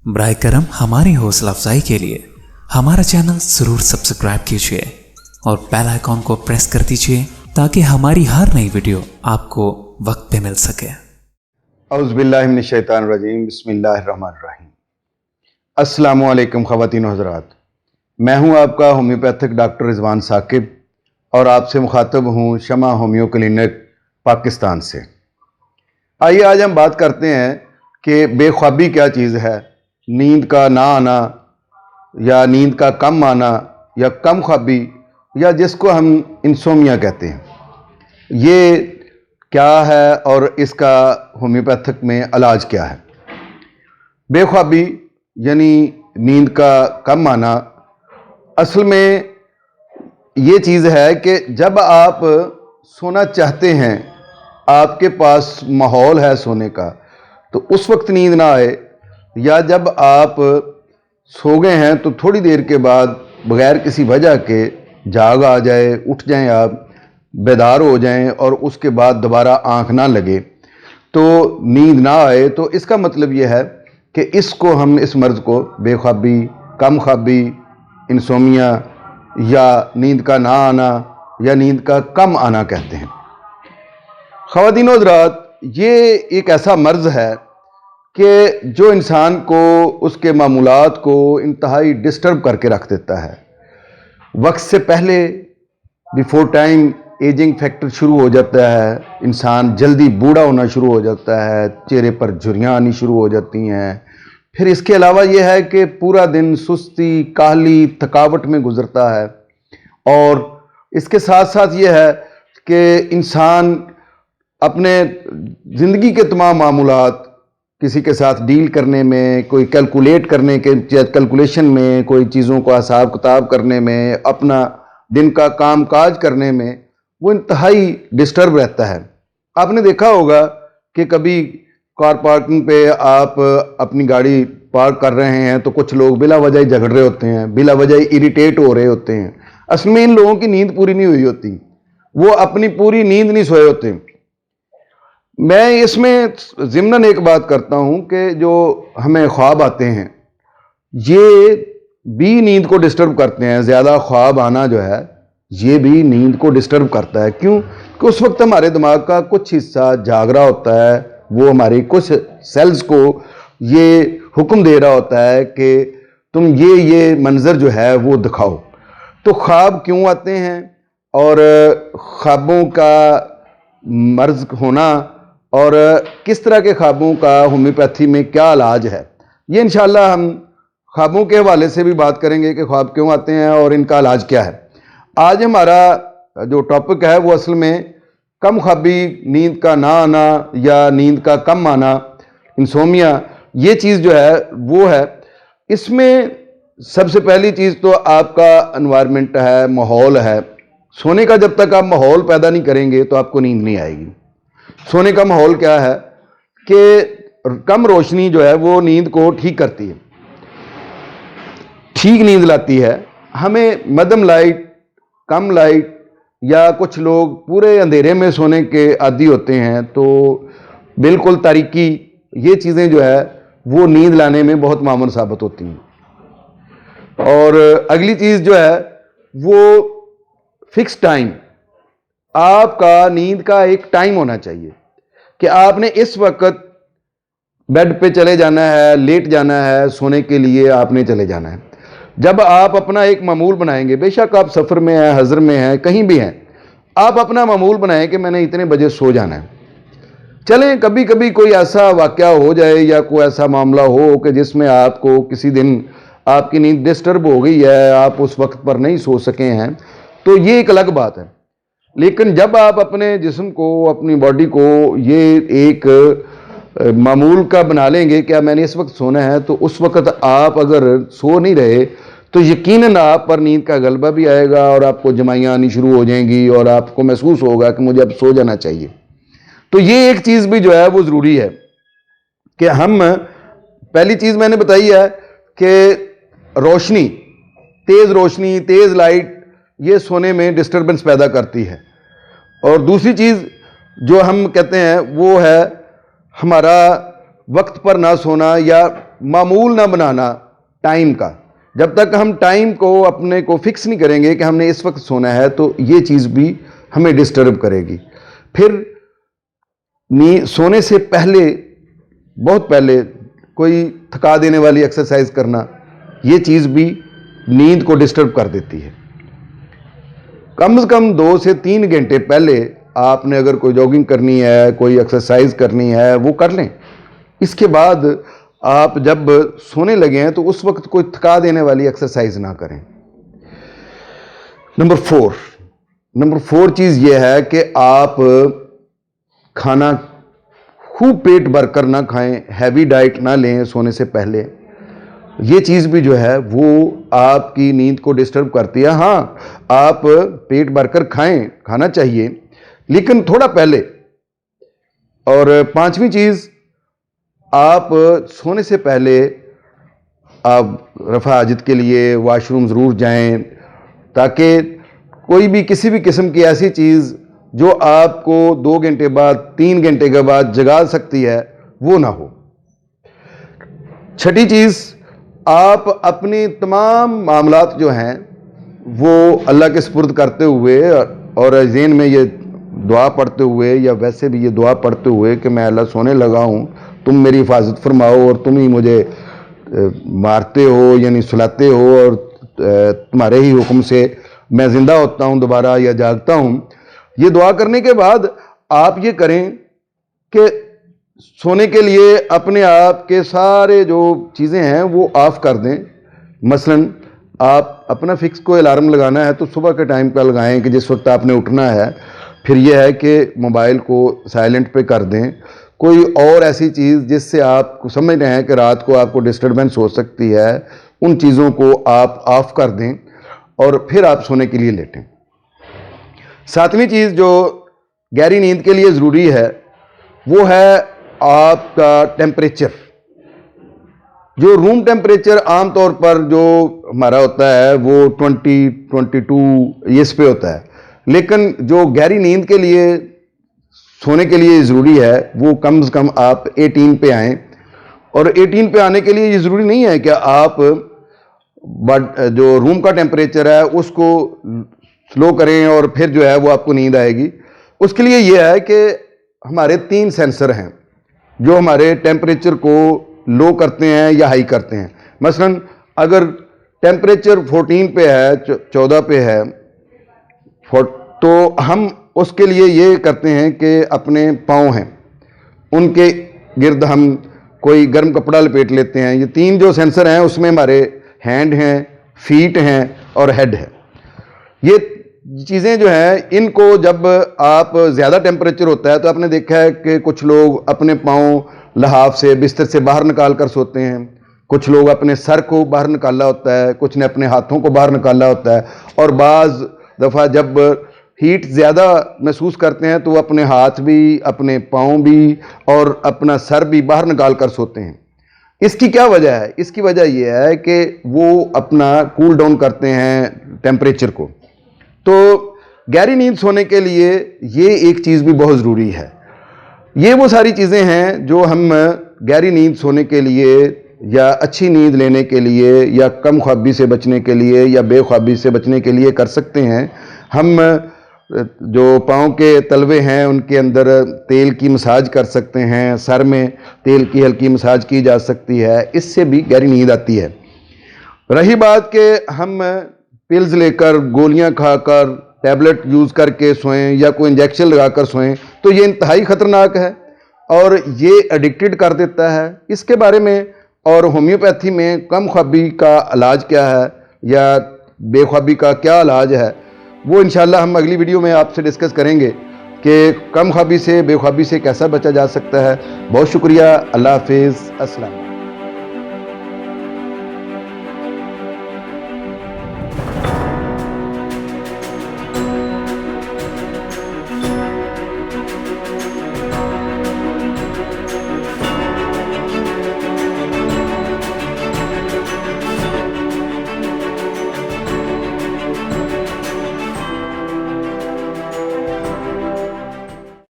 براہ کرم ہماری حوصلہ افزائی کے لیے ہمارا چینل ضرور سبسکرائب کیجیے اور بیل آئیکن کو پریس کر دیجیے تاکہ ہماری ہر نئی ویڈیو آپ کو وقت پہ مل سکے۔ اعوذ باللہ من الشیطان الرجیم، بسم اللہ الرحمن الرحیم۔ السلام علیکم خواتین و حضرات، میں ہوں آپ کا ہومیوپیتھک ڈاکٹر رضوان ثاقب اور آپ سے مخاطب ہوں شمع ہومیو کلینک پاکستان سے۔ آئیے آج ہم بات کرتے ہیں کہ بے خوابی کیا چیز ہے، نیند کا نہ آنا یا نیند کا کم آنا یا کم خوابی یا جس کو ہم انسومیا کہتے ہیں، یہ کیا ہے اور اس کا ہومیوپیتھک میں علاج کیا ہے۔ بے خوابی یعنی نیند کا کم آنا اصل میں یہ چیز ہے کہ جب آپ سونا چاہتے ہیں، آپ کے پاس ماحول ہے سونے کا، تو اس وقت نیند نہ آئے، یا جب آپ سو گئے ہیں تو تھوڑی دیر کے بعد بغیر کسی وجہ کے جاگ آ جائے، اٹھ جائیں، آپ بیدار ہو جائیں اور اس کے بعد دوبارہ آنکھ نہ لگے تو نیند نہ آئے، تو اس کا مطلب یہ ہے کہ اس کو ہم اس مرض کو بے خوابی، کم خوابی، انسومیا یا نیند کا نہ آنا یا نیند کا کم آنا کہتے ہیں۔ خواتین و حضرات، یہ ایک ایسا مرض ہے کہ جو انسان کو اس کے معمولات کو انتہائی ڈسٹرب کر کے رکھ دیتا ہے۔ وقت سے پہلے بیفور ٹائم ایجنگ فیکٹر شروع ہو جاتا ہے، انسان جلدی بوڑھا ہونا شروع ہو جاتا ہے، چہرے پر جھریاں آنی شروع ہو جاتی ہیں۔ پھر اس کے علاوہ یہ ہے کہ پورا دن سستی، کاہلی، تھکاوٹ میں گزرتا ہے، اور اس کے ساتھ ساتھ یہ ہے کہ انسان اپنے زندگی کے تمام معمولات، کسی کے ساتھ ڈیل کرنے میں، کوئی کیلکولیٹ کرنے کے کیلکولیشن میں، کوئی چیزوں کو حساب کتاب کرنے میں، اپنا دن کا کام کاج کرنے میں وہ انتہائی ڈسٹرب رہتا ہے۔ آپ نے دیکھا ہوگا کہ کبھی کار پارکنگ پہ آپ اپنی گاڑی پارک کر رہے ہیں تو کچھ لوگ بلا وجہ ہی جھگڑ رہے ہوتے ہیں، بلا وجہ ہی اریٹیٹ ہو رہے ہوتے ہیں۔ اصل میں ان لوگوں کی نیند پوری نہیں ہوئی ہوتی، وہ اپنی پوری نیند نہیں سوئے ہوتے۔ میں اس میں ضمناً ایک بات کرتا ہوں کہ جو ہمیں خواب آتے ہیں یہ بھی نیند کو ڈسٹرب کرتے ہیں۔ زیادہ خواب آنا جو ہے یہ بھی نیند کو ڈسٹرب کرتا ہے۔ کیوں؟ کہ اس وقت ہمارے دماغ کا کچھ حصہ جاگ رہا ہوتا ہے، وہ ہماری کچھ سیلز کو یہ حکم دے رہا ہوتا ہے کہ تم یہ منظر جو ہے وہ دکھاؤ۔ تو خواب کیوں آتے ہیں اور خوابوں کا مرض ہونا اور کس طرح کے خوابوں کا ہومیوپیتھی میں کیا علاج ہے، یہ انشاءاللہ ہم خوابوں کے حوالے سے بھی بات کریں گے کہ خواب کیوں آتے ہیں اور ان کا علاج کیا ہے۔ آج ہمارا جو ٹاپک ہے وہ اصل میں کم خوابی، نیند کا نہ آنا یا نیند کا کم آنا، انسومیا، یہ چیز جو ہے وہ ہے۔ اس میں سب سے پہلی چیز تو آپ کا انوائرمنٹ ہے، ماحول ہے۔ سونے کا جب تک آپ ماحول پیدا نہیں کریں گے تو آپ کو نیند نہیں آئے گی۔ سونے کا ماحول کیا ہے کہ کم روشنی جو ہے وہ نیند کو ٹھیک کرتی ہے، ٹھیک نیند لاتی ہے۔ ہمیں مدھم لائٹ، کم لائٹ، یا کچھ لوگ پورے اندھیرے میں سونے کے عادی ہوتے ہیں تو بالکل تاریکی، یہ چیزیں جو ہے وہ نیند لانے میں بہت معاون ثابت ہوتی ہیں۔ اور اگلی چیز جو ہے وہ فکس ٹائم، آپ کا نیند کا ایک ٹائم ہونا چاہیے کہ آپ نے اس وقت بیڈ پہ چلے جانا ہے، لیٹ جانا ہے، سونے کے لیے آپ نے چلے جانا ہے۔ جب آپ اپنا ایک معمول بنائیں گے، بے شک آپ سفر میں ہیں، حضر میں ہیں، کہیں بھی ہیں، آپ اپنا معمول بنائیں کہ میں نے اتنے بجے سو جانا ہے۔ چلیں کبھی کبھی کوئی ایسا واقعہ ہو جائے یا کوئی ایسا معاملہ ہو کہ جس میں آپ کو کسی دن آپ کی نیند ڈسٹرب ہو گئی ہے، آپ اس وقت پر نہیں سو سکے ہیں، تو یہ ایک الگ بات ہے۔ لیکن جب آپ اپنے جسم کو، اپنی باڈی کو یہ ایک معمول کا بنا لیں گے کہ میں نے اس وقت سونا ہے، تو اس وقت آپ اگر سو نہیں رہے تو یقیناً آپ پر نیند کا غلبہ بھی آئے گا اور آپ کو جمائیاں آنی شروع ہو جائیں گی اور آپ کو محسوس ہوگا کہ مجھے اب سو جانا چاہیے۔ تو یہ ایک چیز بھی جو ہے وہ ضروری ہے کہ ہم، پہلی چیز میں نے بتائی ہے کہ روشنی، تیز لائٹ، یہ سونے میں ڈسٹربنس پیدا کرتی ہے۔ اور دوسری چیز جو ہم کہتے ہیں وہ ہے ہمارا وقت پر نہ سونا یا معمول نہ بنانا ٹائم کا. جب تک ہم ٹائم کو اپنے کو فکس نہیں کریں گے کہ ہم نے اس وقت سونا ہے تو یہ چیز بھی ہمیں ڈسٹرب کرے گی. پھر سونے سے پہلے بہت پہلے کوئی تھکا دینے والی ایکسرسائز کرنا یہ چیز بھی نیند کو ڈسٹرب کر دیتی ہے. کم از کم 2 سے 3 گھنٹے پہلے آپ نے اگر کوئی جاگنگ کرنی ہے, کوئی ایکسرسائز کرنی ہے وہ کر لیں. اس کے بعد آپ جب سونے لگے ہیں تو اس وقت کوئی تھکا دینے والی ایکسرسائز نہ کریں. نمبر 4 چیز یہ ہے کہ آپ کھانا خوب پیٹ بھر کر نہ کھائیں, ہیوی ڈائٹ نہ لیں سونے سے پہلے. یہ چیز بھی جو ہے وہ آپ کی نیند کو ڈسٹرب کرتی ہے. ہاں, آپ پیٹ بھر کر کھانا چاہیے لیکن تھوڑا پہلے. اور 5ویں چیز, آپ سونے سے پہلے آپ رفع حاجت کے لیے واش روم ضرور جائیں تاکہ کوئی بھی کسی بھی قسم کی ایسی چیز جو آپ کو 2 گھنٹے بعد 3 گھنٹے کے بعد جگا سکتی ہے وہ نہ ہو. 6ٹھی چیز, آپ اپنی تمام معاملات جو ہیں وہ اللہ کے سپرد کرتے ہوئے اور ذہن میں یہ دعا پڑھتے ہوئے یا ویسے بھی یہ دعا پڑھتے ہوئے کہ میں اللہ سونے لگا ہوں, تم میری حفاظت فرماؤ اور تم ہی مجھے مارتے ہو یعنی سلاتے ہو اور تمہارے ہی حکم سے میں زندہ ہوتا ہوں دوبارہ یا جاگتا ہوں. یہ دعا کرنے کے بعد آپ یہ کریں کہ سونے کے لیے اپنے آپ کے سارے جو چیزیں ہیں وہ آف کر دیں. مثلا آپ اپنا فکس کو الارم لگانا ہے تو صبح کے ٹائم پہ لگائیں کہ جس وقت آپ نے اٹھنا ہے. پھر یہ ہے کہ موبائل کو سائلنٹ پہ کر دیں. کوئی اور ایسی چیز جس سے آپ کو سمجھ رہے ہیں کہ رات کو آپ کو ڈسٹربنس ہو سکتی ہے ان چیزوں کو آپ آف کر دیں اور پھر آپ سونے کے لیے لیٹیں. 7ویں چیز جو گہری نیند کے لیے ضروری ہے وہ ہے آپ کا ٹیمپریچر. جو روم ٹیمپریچر عام طور پر جو ہمارا ہوتا ہے وہ 20-22 اس پہ ہوتا ہے, لیکن جو گہری نیند کے لیے سونے کے لیے ضروری ہے وہ کم از کم آپ 18 پہ آئیں. اور 18 پہ آنے کے لیے یہ ضروری نہیں ہے کہ آپ جو روم کا ٹیمپریچر ہے اس کو سلو کریں اور پھر جو ہے وہ آپ کو نیند آئے گی. اس کے لیے یہ ہے کہ ہمارے 3 سینسر ہیں جو ہمارے ٹیمپریچر کو لو کرتے ہیں یا ہائی کرتے ہیں. مثلا اگر ٹیمپریچر 14 پہ ہے 14 پہ ہے تو ہم اس کے لیے یہ کرتے ہیں کہ اپنے پاؤں ہیں ان کے گرد ہم کوئی گرم کپڑا لپیٹ لیتے ہیں. یہ 3 جو سینسر ہیں اس میں ہمارے ہینڈ ہیں, فیٹ ہیں اور ہیڈ ہے. یہ چیزیں جو ہیں ان کو جب آپ زیادہ ٹیمپریچر ہوتا ہے تو آپ نے دیکھا ہے کہ کچھ لوگ اپنے پاؤں لحاف سے بستر سے باہر نکال کر سوتے ہیں, کچھ لوگ اپنے سر کو باہر نکالا ہوتا ہے, کچھ نے اپنے ہاتھوں کو باہر نکالا ہوتا ہے, اور بعض دفعہ جب ہیٹ زیادہ محسوس کرتے ہیں تو وہ اپنے ہاتھ بھی اپنے پاؤں بھی اور اپنا سر بھی باہر نکال کر سوتے ہیں. اس کی کیا وجہ ہے؟ اس کی وجہ یہ ہے کہ وہ اپنا کول ڈاؤن کرتے ہیں ٹیمپریچر کو. تو گہری نیند سونے کے لیے یہ ایک چیز بھی بہت ضروری ہے. یہ وہ ساری چیزیں ہیں جو ہم گہری نیند سونے کے لیے یا اچھی نیند لینے کے لیے یا کم خوابی سے بچنے کے لیے یا بے خوابی سے بچنے کے لیے کر سکتے ہیں. ہم جو پاؤں کے تلوے ہیں ان کے اندر تیل کی مساج کر سکتے ہیں, سر میں تیل کی ہلکی مساج کی جا سکتی ہے, اس سے بھی گہری نیند آتی ہے. رہی بات کہ ہم پلز لے کر گولیاں کھا کر ٹیبلٹ یوز کر کے سوئیں یا کوئی انجیکشن لگا کر سوئیں تو یہ انتہائی خطرناک ہے اور یہ ایڈکٹڈ کر دیتا ہے. اس کے بارے میں اور ہومیوپیتھی میں کم خوابی کا علاج کیا ہے یا بے خوابی کا کیا علاج ہے وہ انشاءاللہ ہم اگلی ویڈیو میں آپ سے ڈسکس کریں گے کہ کم خوابی سے بے خوابی سے کیسا بچا جا سکتا ہے. بہت شکریہ. اللہ حافظ. السلام.